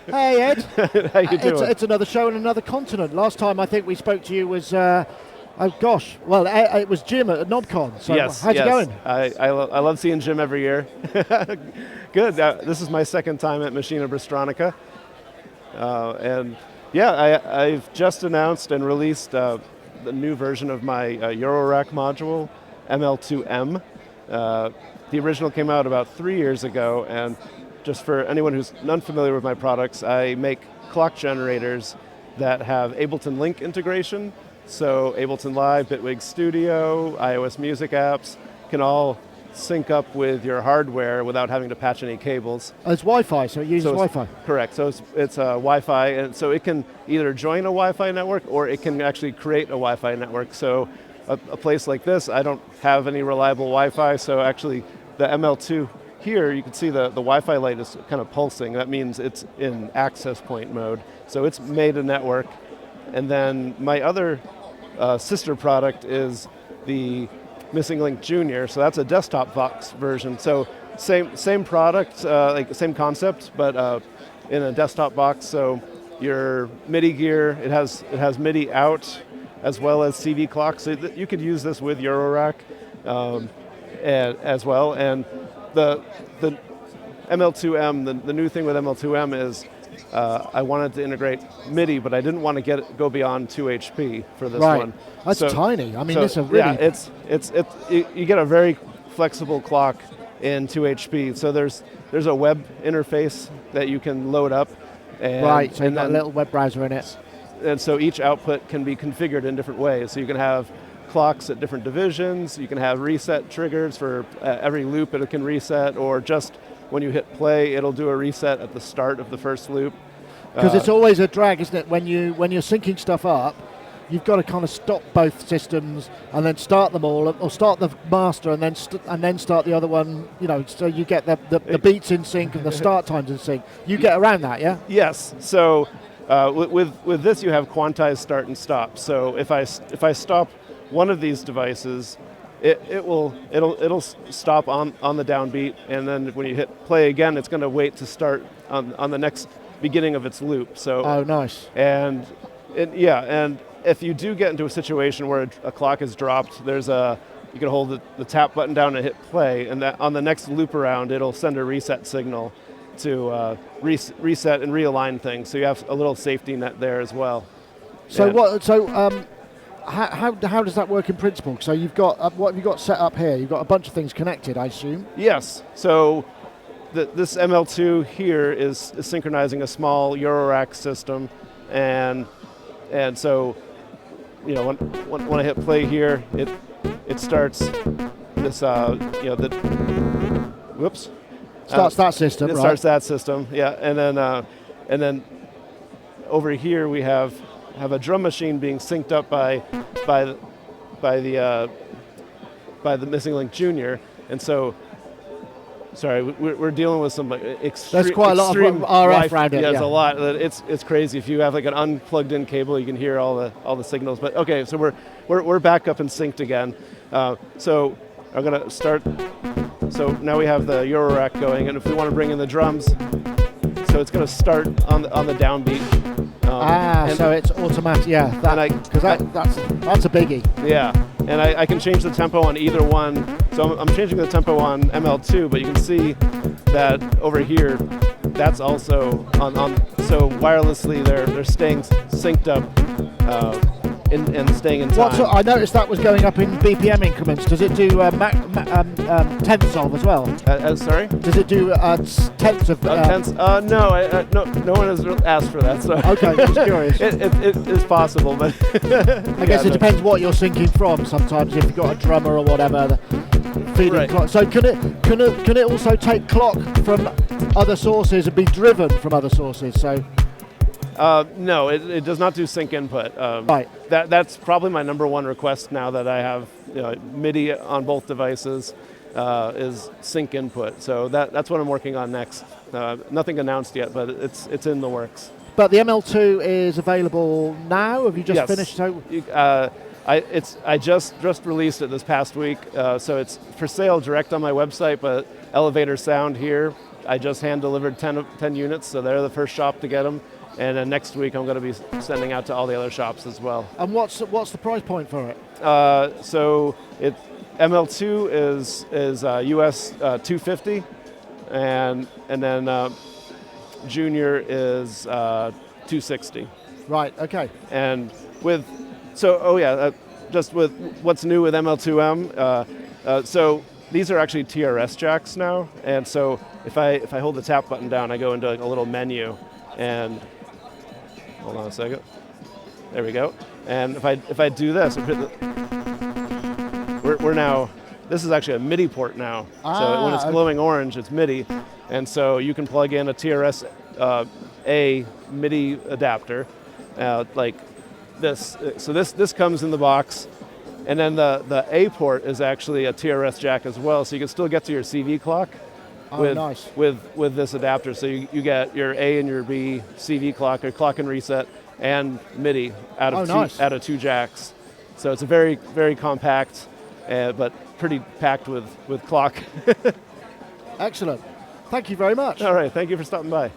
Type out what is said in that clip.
Hey, Ed. How you doing? It's another show on another continent. Last time I think we spoke to you was, oh gosh, well, it was Jim at NobCon. So yes, how's it going? I love seeing Jim every year. Good. This is my second time at Machina Bristronica. And yeah, I've just announced and released the new version of my Eurorack module, ML2M. The original came out about 3 years ago, and just for anyone who's unfamiliar with my products, I make clock generators that have Ableton Link integration. So Ableton Live, Bitwig Studio, iOS music apps can all sync up with your hardware without having to patch any cables. Oh, it's Wi-Fi, so it uses Wi-Fi. Correct, so it's Wi-Fi, and so it can either join a Wi-Fi network or it can actually create a Wi-Fi network. So a place like this, I don't have any reliable Wi-Fi, so actually the ML2 here, you can see the Wi-Fi light is kind of pulsing. That means it's in access point mode. So it's made a network. And then my other sister product is the Missing Link Junior. So that's a desktop box version. So same product, like same concept, but in a desktop box. So your MIDI gear, it has MIDI out as well as CV clock. So you could use this with Eurorack as well. And the ML2M, the new thing with ML2M is I wanted to integrate MIDI, but I didn't want to go beyond 2 HP for this one. That's tiny. I mean, it's a really... Yeah, you get a very flexible clock in 2 HP. So there's a web interface that you can load up. And, so you've got a little web browser in it. And so each output can be configured in different ways. So you can have clocks at different divisions. You can have reset triggers for every loop it can reset, or just when you hit play, it'll do a reset at the start of the first loop. Because it's always a drag, isn't it? When you're syncing stuff up, you've got to kind of stop both systems and then start them all, or start the master and then start the other one. You know, so you get the beats in sync and the start times in sync. You get around that, yeah? Yes. So with this, you have quantized start and stop. So if I stop one of these devices, it'll stop on the downbeat, and then when you hit play again, it's going to wait to start on the next beginning of its loop. So oh, nice. And if you do get into a situation where a clock is dropped, you can hold the tap button down and hit play, and that on the next loop around, it'll send a reset signal to reset and realign things. So you have a little safety net there as well. So how does that work in principle? So you've got, what have you got set up here? You've got a bunch of things connected, I assume? Yes. So this ML2 here is synchronizing a small Eurorack system, and so, you know, when I hit play here, it starts this, Starts that system, right? It starts that system, yeah, and then over here we have a drum machine being synced up by the Missing Link Junior, and so, sorry, we're dealing with some extreme. There's quite a lot of RF around it. Yeah, there's a lot. It's crazy. If you have like an unplugged-in cable, you can hear all the signals. But okay, so we're back up and synced again. So I'm gonna start. So now we have the Eurorack going, and if we want to bring in the drums, so it's going to start on the downbeat. So it's automatic. Yeah, that's a biggie. Yeah, and I can change the tempo on either one. So I'm changing the tempo on ML2, but you can see that over here, that's also on. So wirelessly, they're staying synced up and staying in time. I noticed that was going up in BPM increments. Does it do tenths of as well? Sorry? Does it do tenths of? Tenths? No one has asked for that. So okay, just curious. It is possible, but I guess it depends what you're syncing from. Sometimes if you've got a drummer or whatever, feeding clock. So can it also take clock from other sources and be driven from other sources? So. No, it does not do sync input. Right. That's probably my number one request now that I have MIDI on both devices, is sync input. So that's what I'm working on next. Nothing announced yet, but it's in the works. But the ML2 is available now? Have you just finished? So I just released it this past week, so it's for sale direct on my website, but Elevator Sound here I just hand delivered 10 units, so they're the first shop to get them. And then next week I'm going to be sending out to all the other shops as well. And what's the price point for it? So ML2 is US 250, and then Junior is 260. Right. Okay. And just with what's new with ML2M, so these are actually TRS jacks now, and so if I hold the tap button down, I go into like a little menu, and hold on a second, there we go. And if I do this, we're now, this is actually a MIDI port now. So when it's glowing orange, it's MIDI, and so you can plug in a TRS A MIDI adapter, like this. So this comes in the box. And then the A port is actually a TRS jack as well, so you can still get to your CV clock with this adapter. So you get your A and your B CV clock, or clock and reset, and MIDI out of two jacks. So it's a very, very compact, but pretty packed with clock. Excellent. Thank you very much. All right, thank you for stopping by.